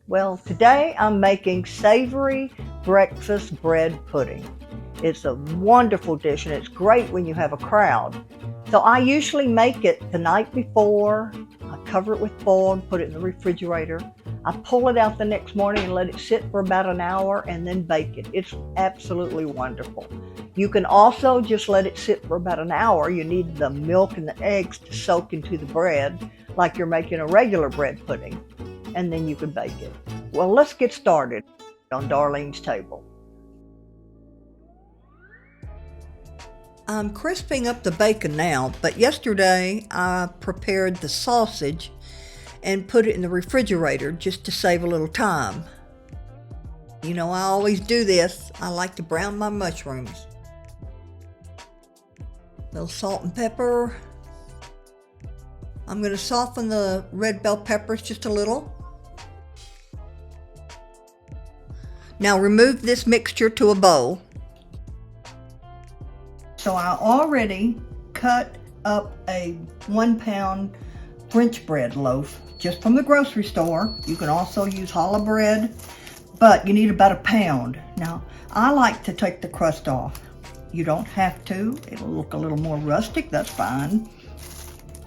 Well, today I'm making savory breakfast bread pudding. It's a wonderful dish and it's great when you have a crowd. So I usually make it the night before. I cover it with foil and put it in the refrigerator. I pull it out the next morning and let it sit for about an hour and then bake it. It's absolutely wonderful. You can also just let it sit for about an hour. You need the milk and the eggs to soak into the bread like you're making a regular bread pudding, and then you can bake it. Well, let's get started on Darlene's table. I'm crisping up the bacon now, but yesterday I prepared the sausage and put it in the refrigerator just to save a little time. You know, I always do this. I like to brown my mushrooms. A little salt and pepper. I'm going to soften the red bell peppers just a little. Now remove this mixture to a bowl. So I already cut up a 1 pound French bread loaf just from the grocery store. You can also use challah bread, but you need about 1 pound. Now I like to take the crust off. You don't have to. It'll look a little more rustic, that's fine.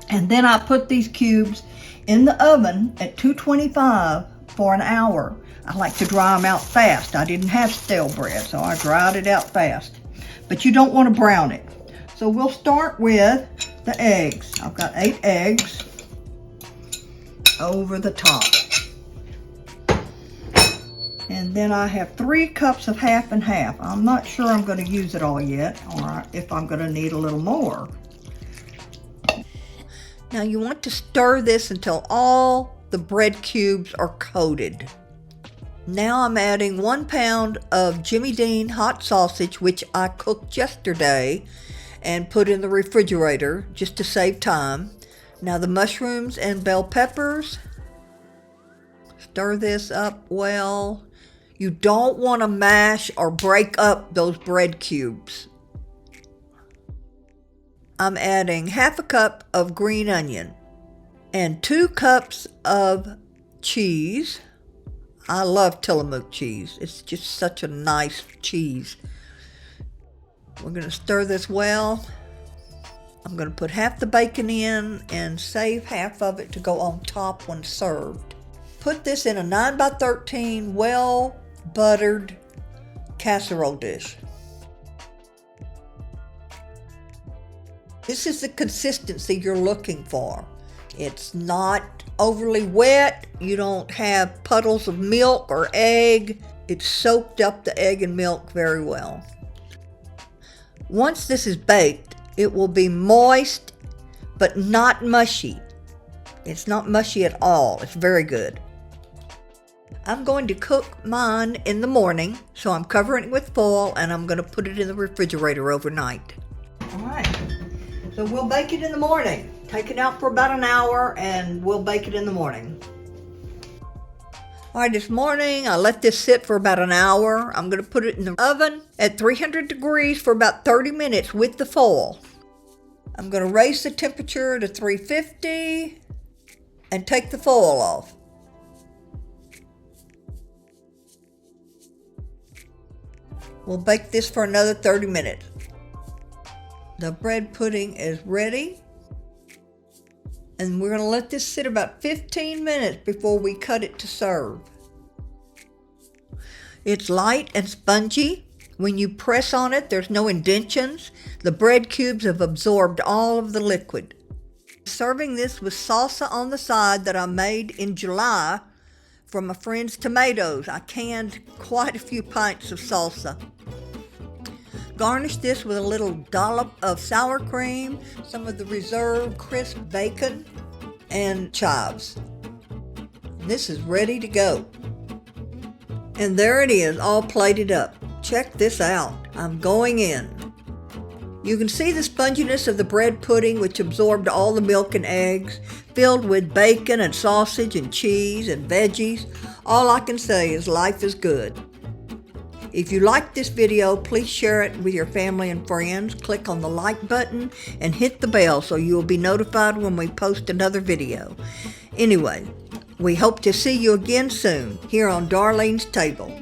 And then I put these cubes in the oven at 225 for an hour. I like to dry them out fast. I didn't have stale bread, so I dried it out fast. But you don't want to brown it. So we'll start with the eggs. I've got 8 eggs over the top. And then I have 3 cups of half and half. I'm not sure I'm going to use it all yet, or if I'm going to need a little more. Now you want to stir this until all the bread cubes are coated. Now I'm adding 1 pound of Jimmy Dean hot sausage, which I cooked yesterday and put in the refrigerator just to save time. Now the mushrooms and bell peppers. Stir this up well. You don't want to mash or break up those bread cubes. I'm adding half a cup of green onion and 2 cups of cheese. I love Tillamook cheese. It's just such a nice cheese. We're going to stir this well. I'm going to put half the bacon in and save half of it to go on top when served. Put this in a 9 by 13 well buttered casserole dish. This is the consistency you're looking for. It's not overly wet. You don't have puddles of milk or egg. It's soaked up the egg and milk very well. Once this is baked, it will be moist, but not mushy. It's not mushy at all. It's very good. I'm going to cook mine in the morning, so I'm covering it with foil and I'm going to put it in the refrigerator overnight. All right, so we'll bake it in the morning. Take it out for about an hour and we'll bake it in the morning. All right, this morning I let this sit for about an hour. I'm going to put it in the oven at 300 degrees for about 30 minutes with the foil. I'm going to raise the temperature to 350 and take the foil off. We'll bake this for another 30 minutes. The bread pudding is ready. And we're going to let this sit about 15 minutes before we cut it to serve. It's light and spongy. When you press on it, there's no indentions. The bread cubes have absorbed all of the liquid. Serving this with salsa on the side that I made in July from a friend's tomatoes. I canned quite a few pints of salsa. Garnish this with a little dollop of sour cream, some of the reserved crisp bacon, and chives. This is ready to go. And there it is, all plated up. Check this out. I'm going in. You can see the sponginess of the bread pudding, which absorbed all the milk and eggs, filled with bacon and sausage and cheese and veggies. All I can say is life is good. If you liked this video, please share it with your family and friends. Click on the like button and hit the bell so you will be notified when we post another video. Anyway, We hope to see you again soon here on Darlene's Table.